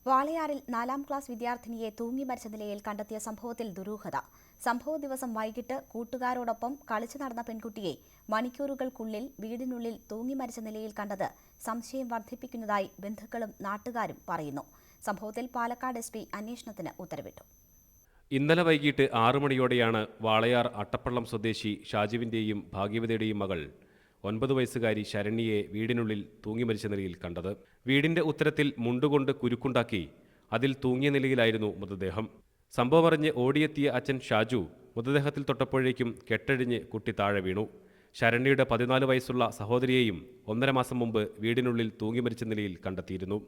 വാളയാറിൽ 4ാം ക്ലാസ് വിദ്യാർത്ഥിനിയെ തൂങ്ങി മരിച്ച നിലയിൽ കണ്ടെത്തിയ സംഭവത്തിൽ ദുരൂഹത. സംഭവ ദിവസം വൈകിട്ട് കൂട്ടുകാരോടൊപ്പം കളിച്ചു നടന്ന പെൺകുട്ടിയെ മണിക്കൂറുകൾക്കുള്ളിൽ വീടിനുള്ളിൽ തൂങ്ങി മരിച്ച നിലയിൽ കണ്ടത് സംശയം വർദ്ധിപ്പിക്കുന്നതായി ബന്ധുക്കളും നാട്ടുകാരും പറയുന്നു. സംഭവത്തിൽ പാലക്കാട് SP അന്വേഷണത്തിന് ഉത്തരവിട്ടു. ഇന്നലെ വൈകിട്ട് 6 മണിയോടെയാണ് വാളയാർ അട്ടപ്പള്ളം സ്വദേശി ഷാജുവിൻ്റെയും ഭാഗ്യവതിയുടെയും മകൾ 9 വയസ്സുകാരി ശരണ്യയെ വീടിനുള്ളിൽ തൂങ്ങി മരിച്ച നിലയിൽ കണ്ടത്. വീടിന്റെ ഉത്തരത്തിൽ മുണ്ടുകൊണ്ട് കുരുക്കുണ്ടാക്കി അതിൽ തൂങ്ങിയ നിലയിലായിരുന്നു മൃതദേഹം. സംഭവമറിഞ്ഞ് ഓടിയെത്തിയ അച്ഛൻ ഷാജു മൃതദേഹത്തിൽ തൊട്ടപ്പോഴേക്കും കെട്ടഴിഞ്ഞ് കുട്ടി താഴെ വീണു. ശരണ്യയുടെ 14 വയസ്സുള്ള സഹോദരിയെയും 1.5 മാസം മുമ്പ് വീടിനുള്ളിൽ തൂങ്ങി മരിച്ച നിലയിൽ കണ്ടെത്തിയിരുന്നു.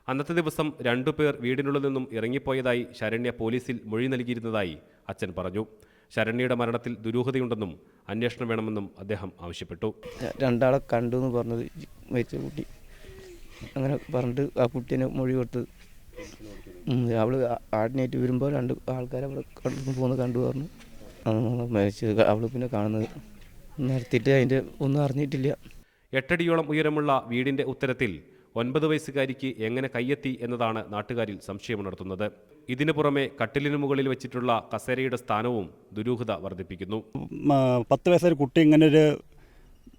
അന്നത്തെ ദിവസം 2 പേർ വീടിനുള്ളിൽ നിന്നും ഇറങ്ങിപ്പോയതായി ശരണ്യ പോലീസിൽ മൊഴി നൽകിയിരുന്നതായി അച്ഛൻ പറഞ്ഞു. ശരണ്യയുടെ മരണത്തിൽ ദുരൂഹതയുണ്ടെന്നും അന്വേഷണം വേണമെന്നും അദ്ദേഹം ആവശ്യപ്പെട്ടു. 2 ആളെ കണ്ടു എന്ന് പറഞ്ഞത് മരിച്ച കുട്ടി അങ്ങനെ പറഞ്ഞിട്ട് ആ കുട്ടീനെ മൊഴി കൊടുത്ത് അവൾ ആടിനേറ്റ് വരുമ്പോൾ 2 ആൾക്കാർ അവിടെ പോകുന്നത് കണ്ടു പറഞ്ഞു. മരിച്ചത് അവൾ പിന്നെ കാണുന്നത് നിർത്തിയിട്ട് അതിൻ്റെ ഒന്നും അറിഞ്ഞിട്ടില്ല. 8 അടിയോളം ഉയരമുള്ള വീടിന്റെ ഉത്തരത്തിൽ 9 വയസ്സുകാരിക്ക് എങ്ങനെ കയ്യെത്തി എന്നതാണ് നാട്ടുകാരിൽ സംശയമുണർത്തുന്നത്. ഇതിനു പുറമെ കട്ടിലിനു മുകളിൽ വെച്ചിട്ടുള്ള കസേരയുടെ സ്ഥാനവും ദുരൂഹത വർദ്ധിപ്പിക്കുന്നു. 10 വയസ്സൊരു കുട്ടി ഇങ്ങനെ ഒരു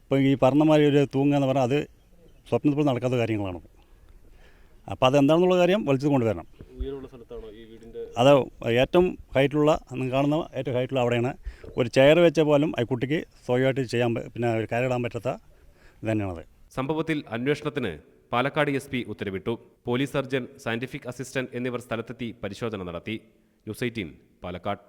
ഇപ്പോൾ ഈ പറഞ്ഞമാതിരി ഒരു തൂങ്ങുക എന്ന് പറഞ്ഞാൽ അത് സ്വപ്നത്തിൽ നടക്കാത്ത കാര്യങ്ങളാണ്. അപ്പോൾ അതെന്താണെന്നുള്ള കാര്യം വലിച്ചു കൊണ്ടുവരണം. അത് ഏറ്റവും ഹൈറ്റുള്ള കാണുന്ന ഏറ്റവും ഹൈറ്റുള്ള അവിടെയാണ്. ഒരു ചെയർ വെച്ച പോലും ആ കുട്ടിക്ക് സ്വയമായിട്ട് ചെയ്യാൻ പിന്നെ കയറിടാൻ പറ്റാത്ത ഇത് തന്നെയാണത്. സംഭവത്തിൽ അന്വേഷണത്തിന് പാലക്കാട് SP ഉത്തരവിട്ടു. പോലീസ് സർജൻ, സയന്റിഫിക് അസിസ്റ്റന്റ് എന്നിവർ സ്ഥലത്തെത്തി പരിശോധന നടത്തി. ന്യൂസ് 18 പാലക്കാട്.